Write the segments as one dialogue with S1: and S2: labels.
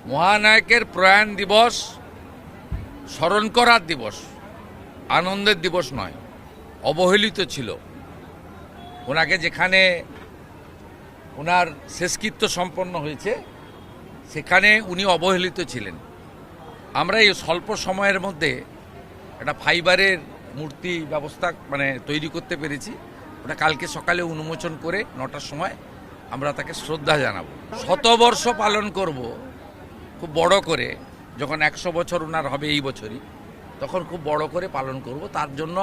S1: মহানায়কের প্রয়াণ দিবস স্মরণ করার দিবস, আনন্দের দিবস নয়, অবহেলিত ছিল। ওনাকে যেখানে ওনার শেষকৃত্য সম্পন্ন হয়েছে সেখানে উনি অবহেলিত ছিলেন। আমরা এই স্বল্প সময়ের মধ্যে একটা ফাইবারের মূর্তি ব্যবস্থা তৈরি করতে পেরেছি। ওটা কালকে সকালে উন্মোচন করে 9টার সময় আমরা তাকে শ্রদ্ধা জানাবো। শতবর্ষ পালন করব খুব বড় করে, যখন 100 বছর ওনার হবে এই বছরই, তখন খুব বড় করে পালন করব। তার জন্য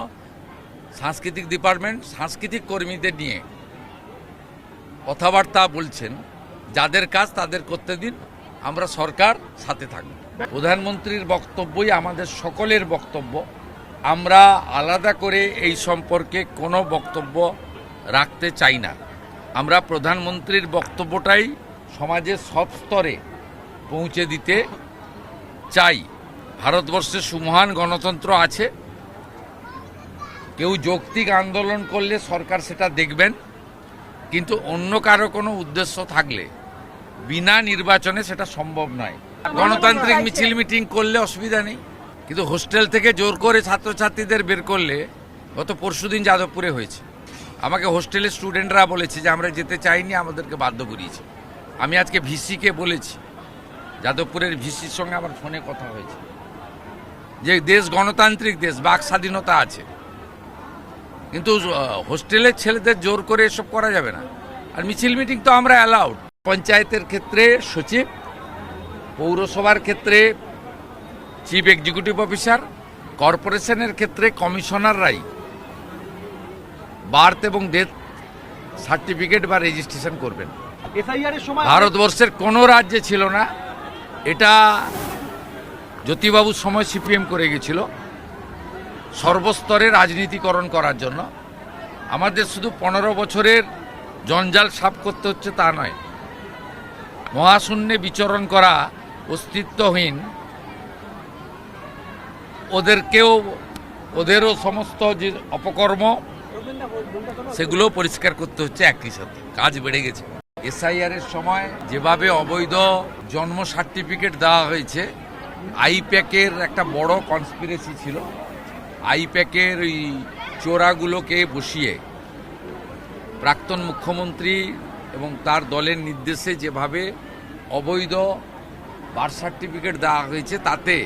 S1: সাংস্কৃতিক ডিপার্টমেন্ট সাংস্কৃতিক কর্মীদের নিয়ে কথাবার্তা বলছেন। যাদের কাজ তাদের করতে দিন, আমরা সরকার সাথে থাকব। প্রধানমন্ত্রীর বক্তব্যই আমাদের সকলের বক্তব্য। আমরা আলাদা করে এই সম্পর্কে কোনো বক্তব্য রাখতে চাই না। আমরা প্রধানমন্ত্রীর বক্তব্যটাই সমাজের সব স্তরে পৌঁছে দিতে চাই। ভারতবর্ষে সুমহান গণতন্ত্র আছে। কেউ যৌক্তিক আন্দোলন করলে সরকার সেটা দেখবেন, কিন্তু অন্য কারো কোনো উদ্দেশ্য থাকলে বিনা নির্বাচনে সেটা সম্ভব নয়। গণতান্ত্রিক মিছিল মিটিং করলে অসুবিধা নেই, কিন্তু হোস্টেল থেকে জোর করে ছাত্রছাত্রীদের বের করলে, গত পরশুদিন যাদবপুরে হয়েছে, আমাকে হোস্টেলের স্টুডেন্টরা বলেছে যে আমরা যেতে চাইনি, আমাদেরকে বাধ্য করিয়েছে। আমি আজকে ভিসিকে বলেছি, যাদবপুরের ভিসির সঙ্গে আমার ফোনে কথা হয়েছে, যে দেশ গণতান্ত্রিক দেশ, বাক স্বাধীনতা আছে, কিন্তু হোস্টেলের ছেলেদের জোর করে এসব করা যাবে না। আর মিছিল মিটিং তো আমরা অ্যালাউড। পঞ্চায়েতের ক্ষেত্রে সচিব, পৌরসভার ক্ষেত্রে চিফ এক্সিকিউটিভ অফিসার, কর্পোরেশনের ক্ষেত্রে কমিশনাররাই বার্থ এবং ডেথ সার্টিফিকেট বা রেজিস্ট্রেশন করবেন। ভারতবর্ষের কোনো রাজ্যে ছিল না। এটা জ্যোতিবাবুর সময় সিপিএম করে গেছিল সর্বস্তরে রাজনীতিকরণ করার জন্য। আমাদের শুধু 15 বছরের জঞ্জাল সাফ করতে হচ্ছে তা নয়, মহাশূন্যে বিচরণ করা অস্তিত্বহীন ওদেরও সমস্ত যে অপকর্ম সেগুলো পরিষ্কার করতে হচ্ছে। একই সাথে কাজ বেড়ে গেছে। এসআইআর এর সময় যেভাবে অবৈধ জন্ম সার্টিফিকেট দেওয়া হয়েছে, আইপ্যাকের একটা বড় কনস্পিরেসি ছিল। আইপ্যাকের ওই চোরাগুলোকে বসিয়ে প্রাক্তন মুখ্যমন্ত্রী এবং তার দলের নির্দেশে যেভাবে অবৈধ বার্থ সার্টিফিকেট দেওয়া হয়েছে, তাতে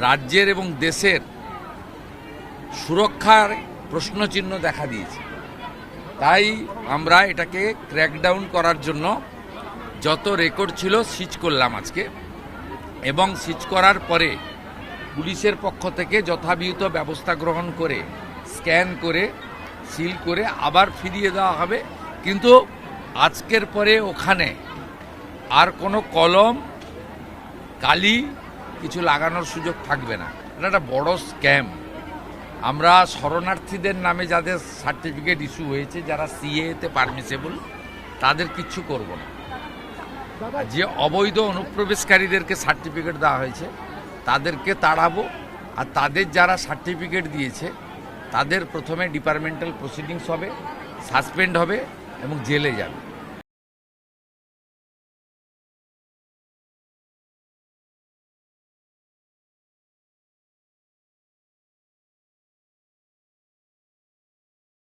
S1: রাজ্যের এবং দেশের সুরক্ষার প্রশ্নচিহ্ন দেখা দিয়েছে। তাই আমরা এটাকে ক্র্যাকডাউন করার জন্য যত রেকর্ড ছিল সিজ করলাম আজকে, এবং সিজ করার পরে পুলিশের পক্ষ থেকে যথাবিহিত ব্যবস্থা গ্রহণ করে স্ক্যান করে সিল করে আবার ফিরিয়ে দেওয়া হবে। কিন্তু আজকের পরে ওখানে আর কোনো কলম, কালি কিছু লাগানোর সুযোগ থাকবে না। এটা একটা বড় স্ক্যাম। আমরা শরণার্থীদের নামে যাদের সার্টিফিকেট ইস্যু হয়েছে, যারা সিএতে পারমিসেবল, তাদের কিচ্ছু করব না। যে অবৈধ অনুপ্রবেশকারীদেরকে সার্টিফিকেট দেওয়া হয়েছে তাদেরকে তাড়াবো। আর তাদের যারা সার্টিফিকেট দিয়েছে তাদের প্রথমে ডিপার্টমেন্টাল প্রসিডিংস হবে, সাসপেন্ড হবে এবং জেলে যাবে।